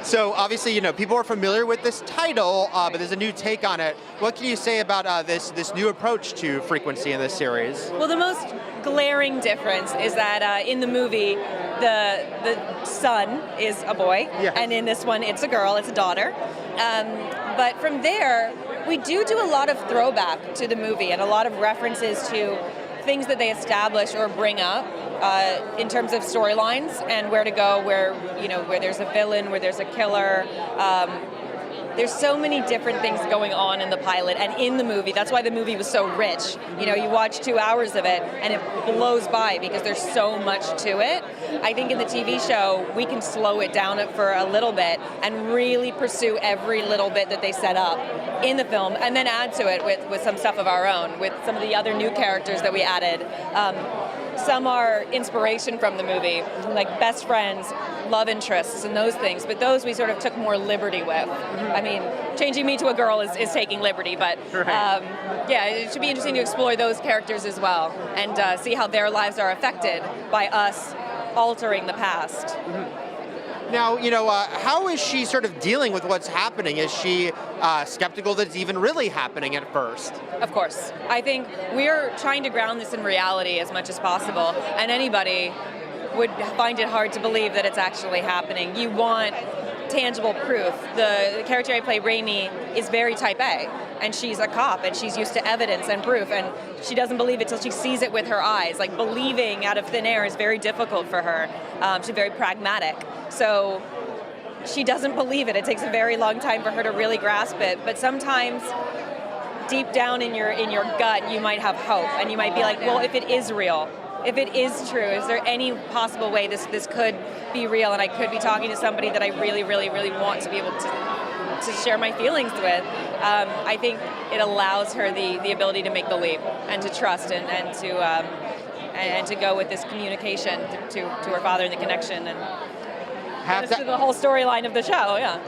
So obviously, people are familiar with this title, but there's a new take on it. What can you say about this new approach to frequency in this series? Well, the most glaring difference is that in the movie, the son is a boy, Yes. and in this one, it's a girl, it's a daughter. But from there, we do a lot of throwback to the movie and a lot of references to things that they establish or bring up in terms of storylines and where to go, where there's a villain, where there's a killer. There's so many different things going on in the pilot and in the movie. That's why the movie was so rich. You watch 2 hours of it and it blows by because there's so much to it. I think in the TV show, we can slow it down for a little bit and really pursue every little bit that they set up in the film and then add to it with some stuff of our own, with some of the other new characters that we added. Some are inspiration from the movie, like best friends, love interests, and those things, but those we sort of took more liberty with. I mean, changing me to a girl is taking liberty, but yeah, it should be interesting to explore those characters as well and see how their lives are affected by us altering the past. Now, how is she sort of dealing with what's happening? Is she skeptical that it's even really happening at first? Of course. I think we're trying to ground this in reality as much as possible, and anybody would find it hard to believe that it's actually happening. You want tangible proof. The character I play, Raimi, is very type A, and she's a cop, and she's used to evidence and proof, and she doesn't believe it till she sees it with her eyes. Like, believing out of thin air is very difficult for her. She's very pragmatic. So she doesn't believe it. It takes a very long time for her to really grasp it, but sometimes deep down in your gut, you might have hope, and you might be like, well, if it is real, if it is true, is there any possible way this could be real and I could be talking to somebody that I really, really, really want to be able to share my feelings with? I think it allows her the ability to make the leap and to trust and to go with this communication to her father and the connection and to the whole storyline of the show, yeah.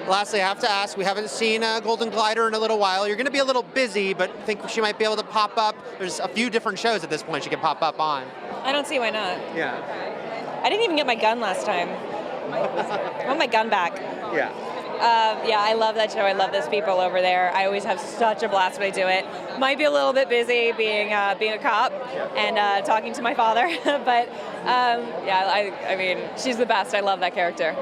Lastly, I have to ask, we haven't seen Golden Glider in a little while. You're going to be a little busy, but think she might be able to pop up. There's a few different shows at this point she can pop up on. I don't see why not. Yeah. I didn't even get my gun last time. I want my gun back. Yeah. Yeah, I love that show. I love those people over there. I always have such a blast when I do it. Might be a little bit busy being a cop and talking to my father, but yeah, I mean, she's the best. I love that character.